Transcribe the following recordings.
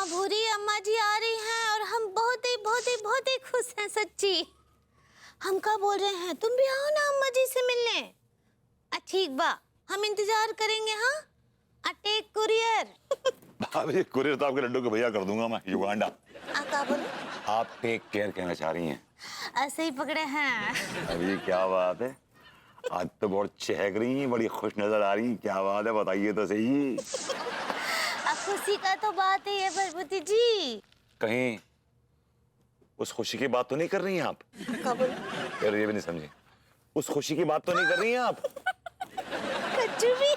भूरी अम्मा जी आ रही हैं और हम बहुत ही खुश हैं सच्ची। हम क्या बोल रहे हैं, तुम भी आओ ना अम्मा जी से मिलने। ठीक बा, हम इंतजार करेंगे। हाँ, टेक कुरियर। भाभी कुरियर तो आपके लड्डू के भैया कर दूंगा मैं, युगांडा। क्या बोले? आप टेक केयर कहना चाह रही हैं? ऐसे ही पकड़े हैं। अभी क्या बात है, आज तो बहुत चहक रही हैं, बड़ी खुश नजर आ रही हैं। क्या बात है, बताइए तो सही। खुशी का तो बात ही है भरभूति जी। कहीं उस खुशी की बात तो नहीं कर रही हैं आप? क्या बोले? यार ये भी नहीं समझे, उस खुशी की बात तो नहीं कर रही हैं आप? कच्चू भी,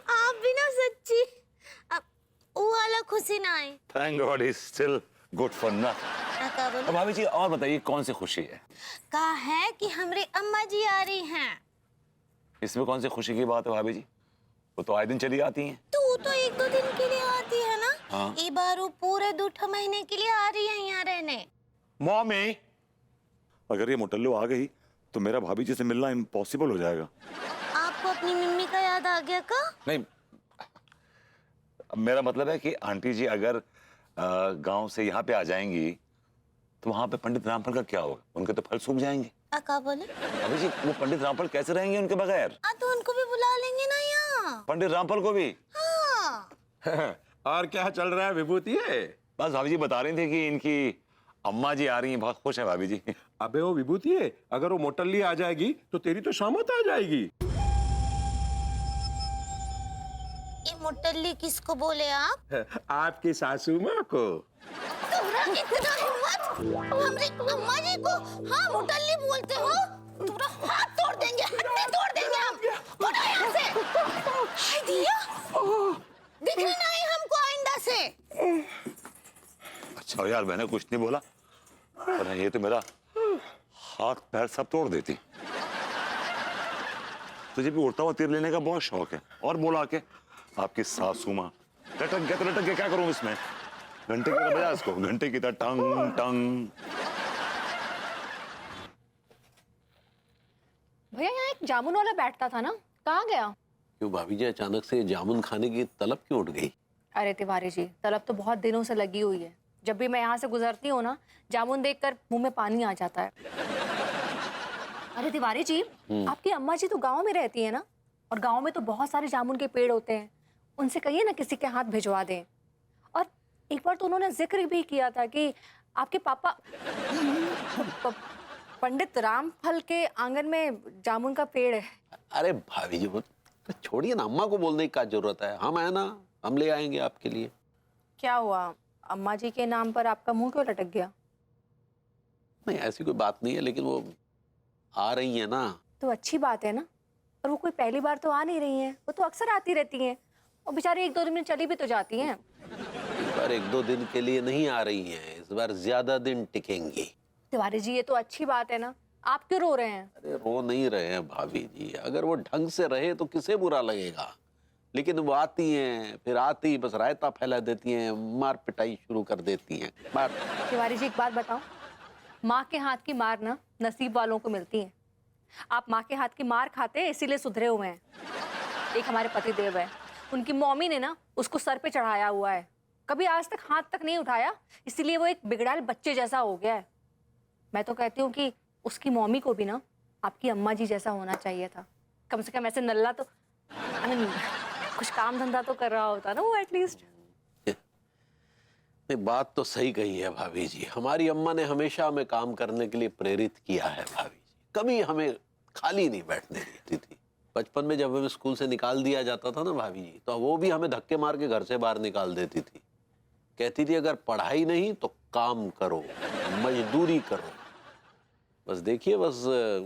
आप भी ना सच्ची वो वाला खुशी ना आए। Thank God he is still good for nothing. क्या बोले? भाभी जी और बताइए कौन सी खुशी है? कहा है कि हमारी अम्मा जी आ रही हैं। इसमें कौन सी खुशी की बात है भाभी जी? वो तो आए दिन चली आती हैं। तो वो तो 1-2 दिन के लिए आती है ना। हाँ। ये बार वो पूरे 2 महीने के लिए आ रही है यहाँ रहने। मॉमी, अगर ये मोटल्लो आ गई तो मेरा भाभी जी से मिलना इम्पॉसिबल हो जाएगा। आपको अपनी मम्मी का याद आ गया का? नहीं, मेरा मतलब है कि आंटी जी अगर गांव से यहाँ पे आ जाएंगी तो वहां पे पंडित रामफल का क्या होगा? उनके तो फल सूख जाएंगे। क्या बोले? अभी जी वो पंडित रामफल कैसे रहेंगे उनके बगैर? तो उनको भी बुला लेंगे ना यहाँ। पंडित रामफल को भी? हाँ। और क्या चल रहा है विभूति है? बस भाभी जी बता रही थी कि इनकी अम्मा जी आ रही हैं, बहुत खुश है भाभी जी। अबे वो विभूति है, अगर वो मोटल्ली आ जाएगी तो तेरी तो शामत आ जाएगी। ये मोटल्ली किसको बोले आप? आपकी सासू माँ को। तुम्हारा कितना हिम्मत, हमारी अम्मा जी को हाँ मोटल्ली बोलते हो? तुम्हारा हाथ तोड़ देंगे, हड्डी तोड़ देंगे हम। उठो यहाँ से। हाय दिया, दिखने नहीं हमको आइंदा से। अच्छा यार, मैंने कुछ नहीं बोला, पर ये तो मेरा हाथ पैर सब तोड़ देती। तुझे भी उड़ता हुआ तीर लेने का बहुत शौक है, और बोला के आपकी सासू माँ। लटक गया तो लटक गया, क्या करूं इसमें? घंटे की तरह बजा इसको, घंटे की तरह टंग टंग। भैया यहाँ एक जामुन वाला बैठता था ना, कहाँ गया? क्यों भाभी जी, अचानक से जामुन खाने की तलब क्यों उठ गई? अरे तिवारी जी, तलब तो बहुत दिनों से लगी हुई है। जब भी मैं यहाँ से गुजरती हूँ ना, जामुन देखकर मुंह में पानी आ जाता है। अरे तिवारी जी, आपकी अम्मा जी तो गांव में रहती है ना, और गांव में तो बहुत सारे जामुन के पेड़ होते हैं। उनसे कहिए ना किसी के हाथ भिजवा दें। और एक बार तो उन्होंने जिक्र भी किया था कि आपके पापा पंडित रामफल के आंगन में जामुन का पेड़ है। अरे भाभी जी, वो तो छोड़िए ना, अम्मा को बोलने की क्या जरूरत है? हम है ना, हम ले आएंगे आपके लिए। क्या हुआ, अम्मा जी के नाम पर आपका मुंह क्यों लटक गया? नहीं, ऐसी कोई बात नहीं है, लेकिन वो आ रही है ना। तो अच्छी बात है ना। और वो कोई पहली बार तो आ नहीं रही हैं, वो तो अक्सर आती रहती हैं। और बेचारी 1-2 दिन में चली भी तो जाती हैं। इस बार 1-2 दिन के लिए नहीं आ रही हैं, इस बार ज्यादा दिन टिकेंगी। तिवारी जी, ये तो अच्छी बात है ना, आप क्यों रो रहे हैं? अरे रो नहीं रहे हैं भाभी जी, अगर वो ढंग से रहे तो किसे बुरा लगेगा। लेकिन वो आती हैं, फिर आती बस रायता फैला देती हैं, मार पिटाई शुरू कर देती हैं। मार। तिवारी जी, एक बात बताओ, माँ के हाथ की मार ना नसीब वालों को मिलती है। आप माँ के हाथ की मार खाते हैं, इसीलिए सुधरे हुए हैं। एक हमारे पति देव है, उनकी मम्मी ने ना उसको सर पे चढ़ाया हुआ है, कभी आज तक हाथ तक नहीं उठाया, इसीलिए वो एक बिगड़ैल बच्चे जैसा हो गया है। मैं तो कहती हूँ कि उसकी मम्मी को भी ना आपकी अम्मा जी जैसा होना चाहिए था। कम से कम ऐसे नल्ला तो कुछ काम धंधा तो कर रहा होता ना वो एटलीस्ट। नहीं, बात तो सही कही है भाभी जी। हमारी अम्मा ने हमेशा हमें काम करने के लिए प्रेरित किया है भाभी जी, कभी हमें खाली नहीं बैठने देती थी। बचपन में जब हमें स्कूल से निकाल दिया जाता था ना भाभी जी, तो वो भी हमें धक्के मार के घर से बाहर निकाल देती थी। कहती थी अगर पढ़ाई नहीं तो काम करो, मजदूरी करो। बस देखिए, बस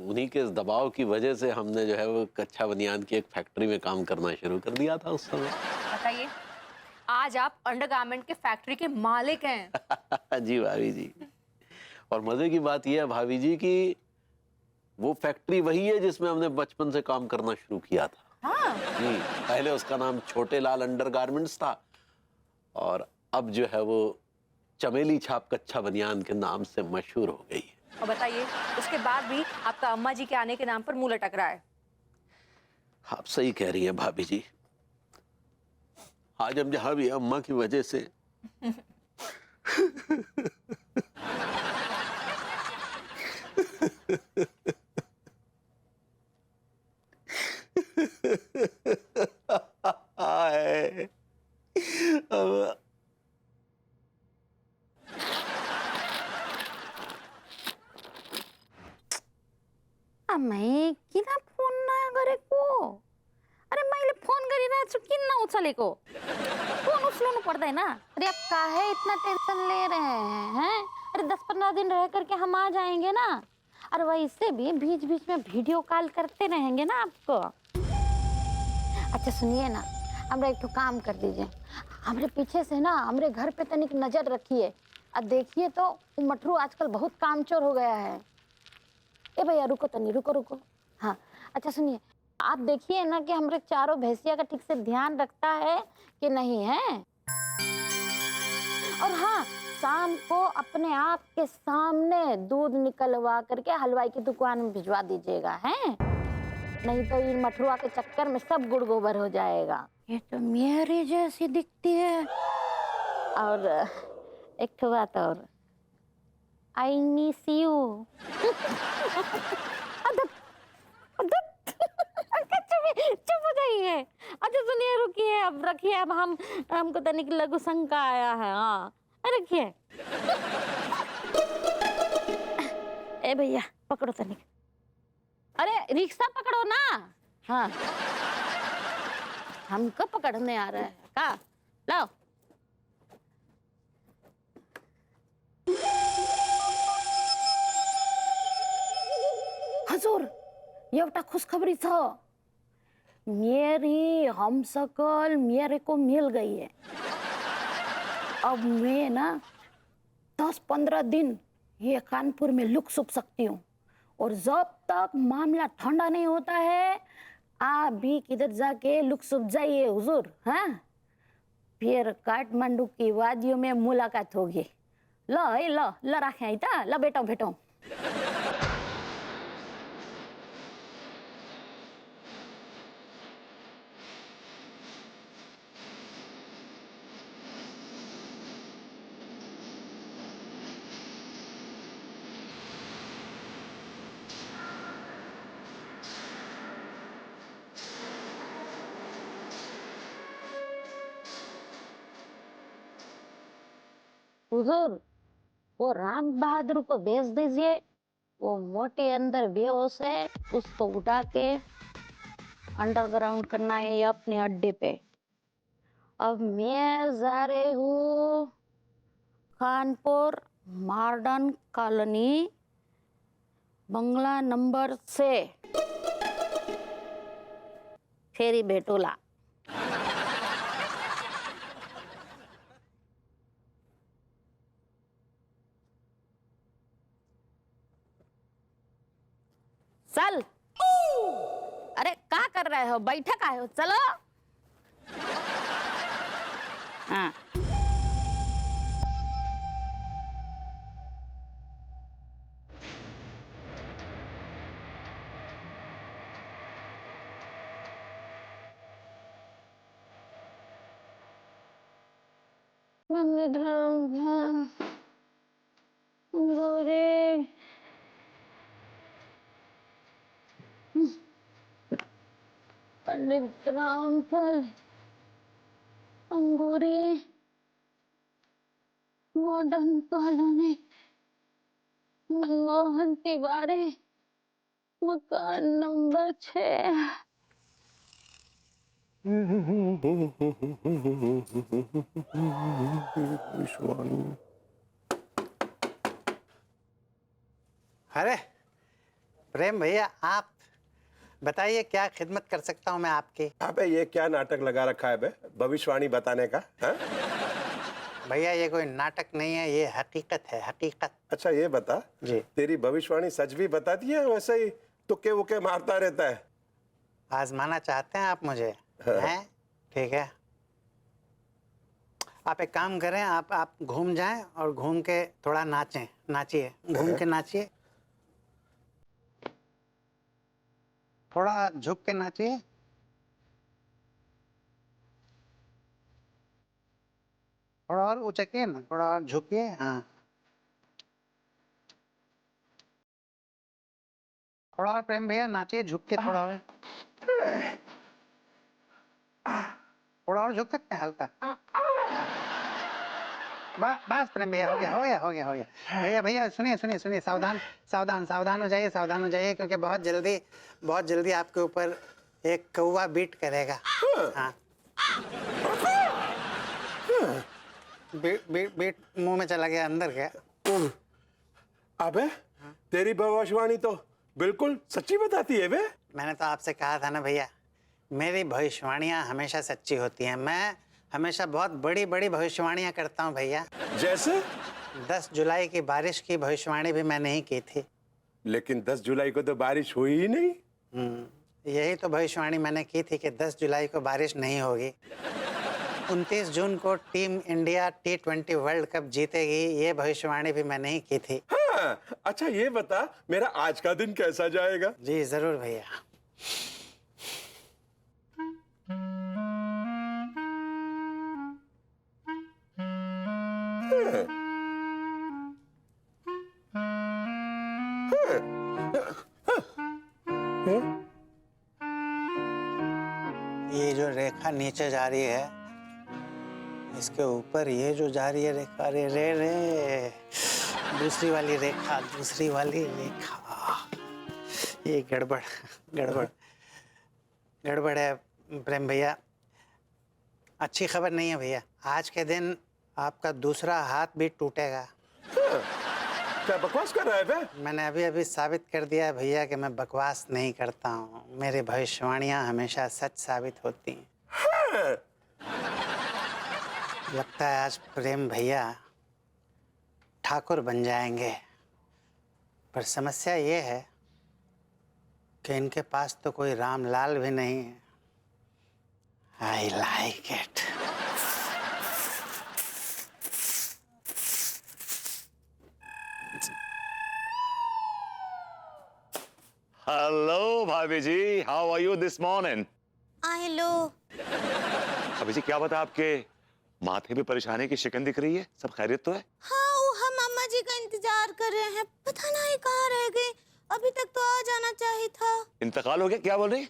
उन्हीं के दबाव की वजह से हमने जो है वो कच्चा बनियान की एक फैक्ट्री में काम करना शुरू कर दिया था उस समय। बताइए, आज आप अंडरगारमेंट के फैक्ट्री के मालिक हैं। जी भाभी जी। और मजे की बात यह है भाभी जी कि वो फैक्ट्री वही है जिसमें हमने बचपन से काम करना शुरू किया था। हाँ। जी, पहले उसका नाम छोटे लाल अंडरगारमेंट्स था, और अब जो है वो चमेली छाप कच्चा बनियान के नाम से मशहूर हो गई है। और बताइए, उसके बाद भी आपका अम्मा जी के आने के नाम पर मुंह लटक रहा है। आप सही कह रही हैं भाभी जी। आज हम जहाँ भी अम्मा की वजह से हाय। अब मैं किना फोन ना गरेको अरे मैले फोन गरिरहेको छु किन नउछलेको फोन उछल्नु पर्दैन अरे आप काहे इतना टेंशन ले रहे हैं अरे 10-15 दिन रह करके हम आ जाएंगे ना और वैसे भी बीच बीच में वीडियो कॉल करते रहेंगे ना आपको। अच्छा सुनिए ना हमरा एक तो काम कर दीजिए हमरे पीछे से ना हमरे घर पे तनिक नजर रखिए और देखिए तो मटरू आजकल बहुत कामचोर हो गया है। ए भैया रुको तनी रुको रुको हाँ अच्छा सुनिए आप देखिए ना कि हमारे चारों भैंसिया का ठीक से ध्यान रखता है कि नहीं है। और हाँ शाम को अपने आप के सामने दूध निकलवा करके हलवाई की दुकान में भिजवा दीजिएगा हैं नहीं तो इन मठरुआ के चक्कर में सब गुड़ गोबर हो जाएगा। ये तो मेरी जैसी दिखती है। और एक तो बात और आई मिस यू। चुप हो जाइए। अच्छा सुनिए रुकिए अब रखिए अब हमको तनिक लघु शंका आया है। हाँ रखिए। ए भैया पकड़ो तनिक अरे रिक्शा पकड़ो ना। हाँ हमको पकड़ने आ रहा है का लाओ। हजुर एउटा खुशखबरी छ मेरी हमशक्ल मेरे को मिल गई है। अब मैं ना 10-15 दिन ये कानपुर में लुक छुप सकती हूँ और जब तक मामला ठंडा नहीं होता है आप भी किधर जाके लुक छुप जाइए हुजूर। हाँ फिर काठमांडू की वादियों में मुलाकात होगी। ल है ल राखें है त ल भेटौँ भेटौँ। हुजूर वो राम बहादुर को भेज दीजिए वो मोटे अंदर बेहोश है उसको उठा के अंडरग्राउंड करना है ये अपने अड्डे पे। अब मैं जा रही हूँ कानपुर मॉडर्न कॉलोनी बंगला नंबर 6 फेरी बेटोला। चल अरे क्या कर रहे हो बैठा का हो चलो। हाँ पंडित रामफल अंगूरी मॉडर्न कॉलोनी मोहन तिवारी मकान नंबर 6। विश्वानी अरे प्रेम भैया आप बताइए क्या खिदमत कर सकता हूँ मैं आपकी। अबे ये क्या नाटक लगा रखा है बे भविष्यवाणी बताने का है? भैया ये कोई नाटक नहीं है ये हकीकत है हकीकत। अच्छा ये बता जी तेरी भविष्यवाणी सच भी बताती है वैसे ही तुक्के वुक्के मारता रहता है? आजमाना चाहते हैं आप मुझे हैं ठीक है आप एक काम करें आप घूम जाएं और घूम के थोड़ा नाचें नाचिए घूम के नाचिए थोड़ा झुक के नाचिए थोड़ा और उचकिए ना, थोड़ा और झुकिए। हाँ, थोड़ा और प्रेम भैया नाचिए, झुक के थोड़ा और। थोड़ा और झुक सकते हैं हल्का। बस प्रेम भैया, हो गया हो गया हो गया हो गया। भैया भैया सुनिए सुनिए सुनिए, सावधान सावधान सावधान हो जाइए, क्योंकि बहुत जल्दी आपके ऊपर एक कौवा बीट करेगा। हाँ, बीट मुंह में चला गया, अंदर गया। अबे तेरी भविष्यवाणी तो बिल्कुल सच्ची बताती है बे। मैंने तो आपसे कहा था ना भैया, मेरी भविष्यवाणियां हमेशा सच्ची होती हैं। मैं हमेशा बहुत बड़ी बड़ी भविष्यवाणियां करता हूं भैया। जैसे 10 जुलाई की बारिश की भविष्यवाणी भी मैंने ही की थी। लेकिन 10 जुलाई को तो बारिश हुई ही नहीं। यही तो भविष्यवाणी मैंने की थी कि 10 जुलाई को बारिश नहीं होगी। 29 जून को team India T20 world cup जीतेगी, ये भविष्यवाणी भी मैंने ही की थी। हाँ, अच्छा ये बता मेरा आज का दिन कैसा जाएगा? जी जरूर भैया। ये जो रेखा नीचे जा रही है, इसके ऊपर ये जो जा रही है रेखा, रे रे रे, दूसरी वाली रेखा, ये गड़बड़ है प्रेम भैया। अच्छी खबर नहीं है भैया, आज के दिन आपका दूसरा हाथ भी टूटेगा। क्या बकवास कर रहा है बे? मैंने अभी साबित कर दिया है भैया कि मैं बकवास नहीं करता हूँ। मेरी भविष्यवाणियाँ हमेशा सच साबित होती हैं। हाँ। लगता है आज प्रेम भैया ठाकुर बन जाएंगे, पर समस्या ये है कि इनके पास तो कोई रामलाल भी नहीं है। I like it. हेलो भाभी ji, how are you this morning? Hello. भाभी जी क्या बता, आपके माथे पे परेशानी की शिकन दिख रही है, सब खैरियत तो है? हाँ, वो हम अम्मा जी का इंतजार कर रहे हैं, पता नहीं कहाँ रह गए। अभी तक तो आ जाना चाहिए था। इंतकाल हो गया? क्या बोल रही?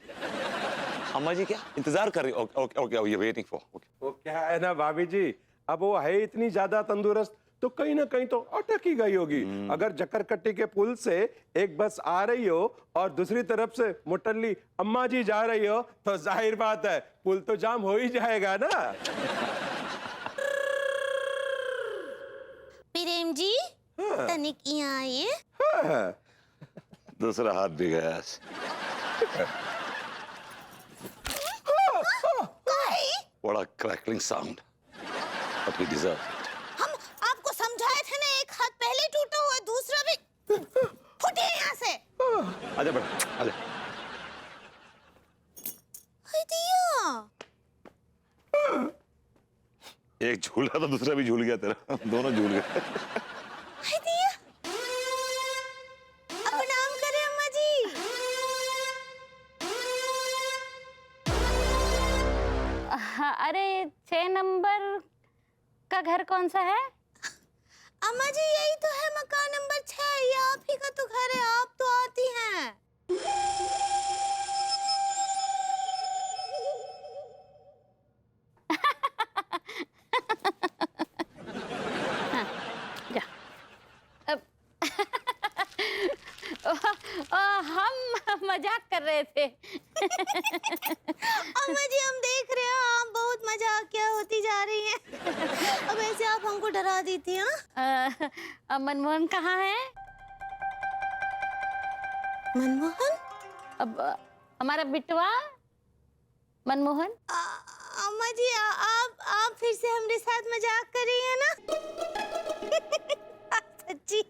अम्मा जी क्या इंतजार कर रही? ओके ओके ओके, ये वेटिंग फॉर। वो क्या है ना भाभी जी, अब वो है इतनी ज्यादा तंदुरुस्त तो कहीं ना कहीं तो अटक ही गई होगी। अगर जकरकट्टी के पुल से एक बस आ रही हो और दूसरी तरफ से मुटल्ली अम्मा जी जा रही हो, तो जाहिर बात है पुल तो जाम हो ही जाएगा ना। प्रेम जी, तनिक यहाँ आइए। हाँ। दूसरा हाथ भी गया। What a crackling sound. But we deserve it. हम आपको समझाए थे ना, एक हाथ पहले टूटा हुआ, दूसरा भी। फुटिए यहाँ से। आजा बेटा, आजा। हाय दिया। एक झूल रहा था, दूसरा भी झूल गया तेरा। दोनों झूल गए। हाय दिया। अब प्रणाम करें अम्मा जी। हाँ, अरे 6 नंबर का घर कौन सा है? अम्मा जी यही तो है, मकान नंबर 6। ये आप ही का तो घर है, आप तो आती हैं। जा। अब हम मजाक कर रहे थे। अम्मा जी हम देख रहे हैं आप बहुत मजाकिया होती जा रही हैं। अब ऐसे आप हमको डरा दी थी। हाँ, मनमोहन कहाँ है? मनमोहन? अब हमारा बिटवा मनमोहन। अम्मा जी आप फिर से हमारे साथ मजाक कर रही हैं ना? सच्ची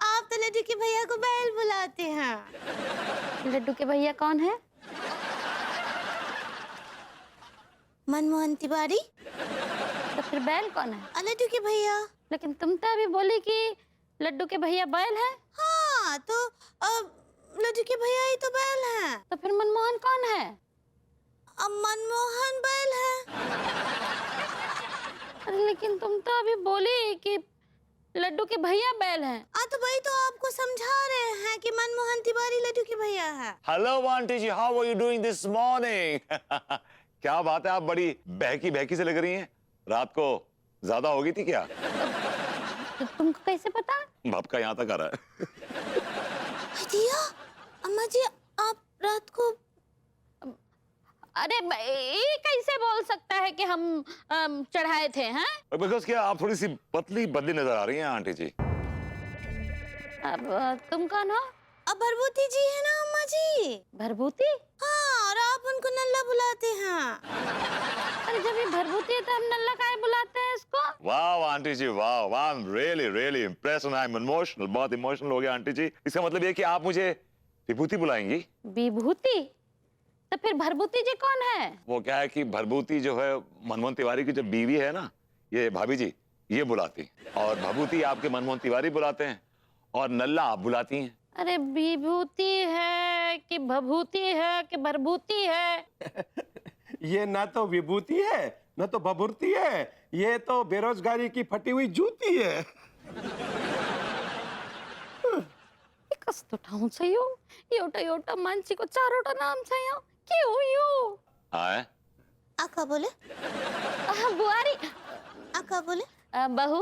आप तो लड्डू के भैया को बैल बुलाते हैं। लड्डू के भैया कौन है? मनमोहन तिवारी। तो फिर बैल कौन है? लड्डू के भैया। लेकिन तुम तो अभी बोली कि लड्डू के भैया बैल है। हाँ, तो लड्डू के भैया ही तो बैल हैं। तो फिर मनमोहन कौन है? अब मनमोहन बैल है। अरे लेकिन तुम तो अभी बोली कि लड्डू के भैया बैल हैं। तो भाई तो आपको समझा रहे हैं कि मनमोहन तिवारी लड्डू के भैया है। Hello aunty ji, how are you doing this morning? क्या बात है, आप बड़ी बहकी बहकी से लग रही हैं। रात को ज्यादा हो गई थी क्या? तो तुमको कैसे पता? भपका यहाँ तक आ रहा है। दिया, अम्मा जी आप रात को अरे ये कैसे बोल सकता है कि हम चढ़ाए थे? हैं बिकॉज क्या आप थोड़ी सी पतली बदली नजर आ रही हैं आंटी जी। अब तुम कौन हो? अब भरभूति जी है ना अम्मा जी। भरभूति? हाँ, और आप उनको नल्ला बुलाते हैं। अरे जब ये भरभूति है तो हम नल्ला काहे बुलाते हैं इसको? वाह आंटी जी, वाह, I am really impressed, I am emotional, बहुत इमोशनल हो गया आंटी जी। इसका मतलब ये कि आप मुझे विभूति बुलाएंगी? विभूति? तो फिर भरभूति जी कौन है? वो क्या है कि भरभूति जो है मनमोहन तिवारी की जो बीवी है ना, ये भाभी जी, ये बुलाती, और भभूति आपके मनमोहन तिवारी बुलाते हैं, और नल्ला आप बुलाती हैं। अरे विभूति है कि भभूति है कि भरभूति है? ये ना तो विभूति है ना तो भभूति है, ये तो बेरोजगारी की फटी हुई जूती है। कस्तो ठाउँ छ यो? एउटा एउटा मान्छेको चारवटा नाम छ यहाँ, के हो यो? आए आका बोले? बुआरी। आका बोले? बहू,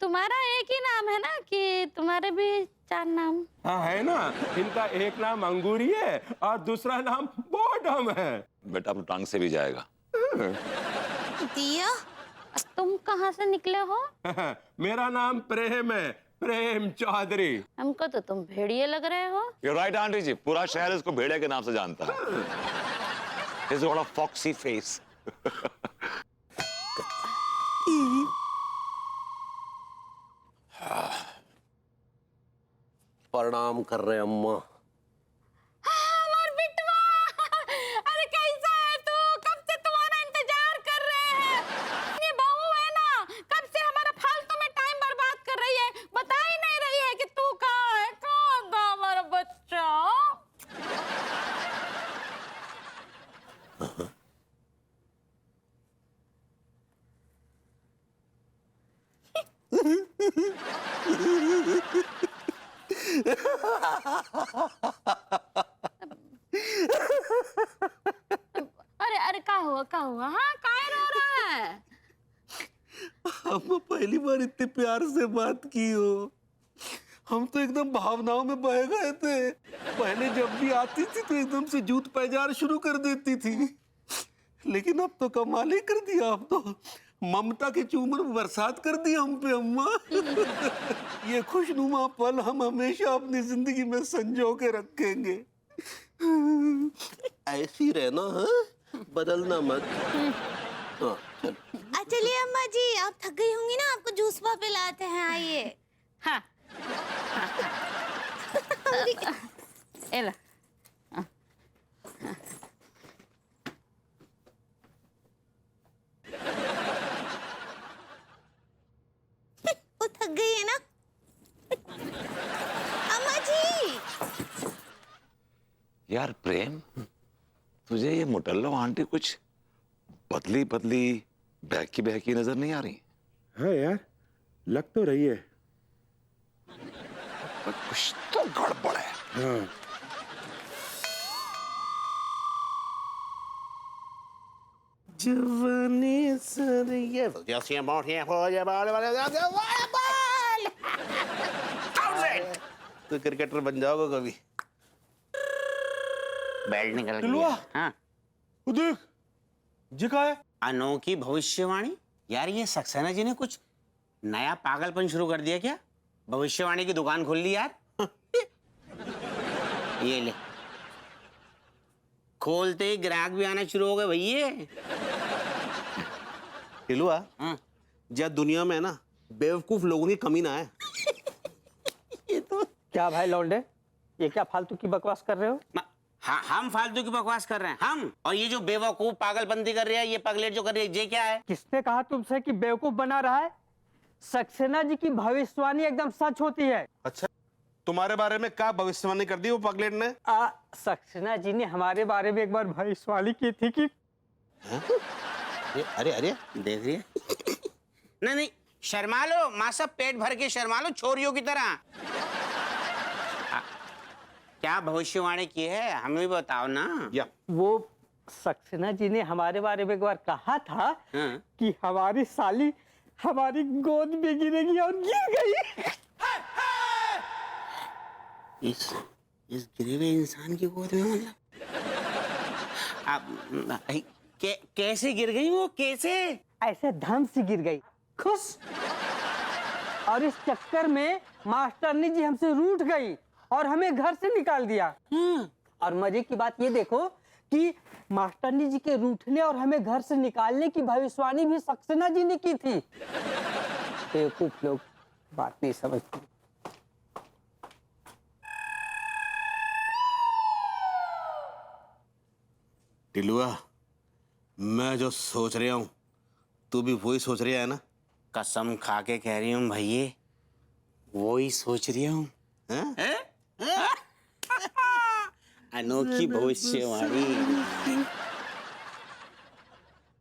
तुम्हारा एक ही नाम है ना कि तुम्हारे भी 4 नाम? हाँ है ना, इनका एक नाम अंगूरी है और दूसरा नाम बॉडम है। बेटा अपनी टांग से भी जाएगा। दिया, तुम कहाँ से निकले हो? मेरा नाम प्रेम है, प्रेम चौधरी। हमको तो तुम भेड़िए लग रहे हो। You're right आंटी जी, पूरा शहर इसको भेड़िया के नाम से जानता है। He's got a foxy face. प्रणाम कर रहे अम्मा। हमार बिटवा, अरे कैसा है तू? कब से तुम्हारा इंतजार कर रहे हैं। ये बहू है ना, कब से हमारा फालतू में टाइम बर्बाद कर रही है, बता ही नहीं रही है कि तू कहाँ है। कहाँ था हमारा बच्चा? अरे अरे क्या हुआ? हाँ, काहे रो रहा है? अम्मा पहली बार इतने प्यार से बात की हो। हम तो एकदम भावनाओं में बह गए थे। पहले जब भी आती थी तो एकदम से जूत पैजार शुरू कर देती थी, लेकिन अब तो कमाल ही कर दिया। अब तो ममता के चूमर बरसात कर दिया हम पे अम्मा। ये खुशनुमा पल हम हमेशा अपनी जिंदगी में संजो के रखेंगे। ऐसी रहना, हाँ? बदलना मत। हाँ, चल। चलिए अम्मा जी, आप थक गई होंगी ना, आपको जूस पा पिलाते हैं, आइए। हाँ। एला। वो थक गई है ना अम्मा जी। यार प्रेम, तुझे ये मुटल्लो आंटी कुछ पतली पतली बहकी बहकी नजर नहीं आ रही? हाँ यार, लग तो रही है। पर कुछ तो गड़बड़ है। हाँ। जवानी सर ये तो क्रिकेटर बन जाओगे कभी। बेल्ट निकल टिलुआ। गया। हाँ, देख, जी का है? अनोखी भविष्यवाणी। यार ये सक्सेना जी ने कुछ नया पागलपन शुरू कर दिया क्या? भविष्यवाणी की दुकान खोल ली यार। ये ले, खोलते ही ग्राहक भी आना शुरू हो गए भैया। टिलुआ, हाँ, जब दुनिया में ना बेवकूफ लोगों की कमी ना है। ये तो क्या भाई लौंडे, ये क्या फालतू की बकवास कर रहे हो? हाँ, हम फालतू की बकवास कर रहे हैं हम। और ये जो बेवकूफ पागलपंती कर रही है, ये पगलेट जो कर रही है, ये क्या है? किसने कहा तुमसे कि बेवकूफ बना रहा है? सक्सेना जी की भविष्यवाणी एकदम सच होती है। अच्छा, तुम्हारे बारे में क्या भविष्यवाणी कर दी वो पगलेट ने? सक्सेना जी ने हमारे बारे में एक बार भविष्यवाणी की थी कि अरे अरे देख रही है? नहीं नहीं, शर्मा लो माँ सब, पेट भर के शर्मा लो छोरियों की तरह। क्या भविष्यवाणी की है हमें भी बताओ ना। वो सक्सेना जी ने हमारे बारे में एक बार कहा था हाँ। कि हमारी साली हमारी गोद में गिरेगी और गिर गई। इस गिरे हुए इंसान की गोद में, मतलब आप कैसे गिर गई वो, कैसे? ऐसे धम से गिर गई, खुश। और इस चक्कर में मास्टरनी जी हमसे रूठ गई और हमें घर से निकाल दिया। और मजे की बात ये देखो कि मास्टरनी जी के रूठने और हमें घर से निकालने की भविष्यवाणी भी सक्सेना जी ने की थी। बेवकूफ लोग बात नहीं समझते। टिलुआ, मैं जो सोच रहा हूँ तू भी वही सोच रहा है ना? कसम खा के कह रही हूँ भैया, वो ही सोच रही हूँ। हैं? अनोखी भविष्यवाणी।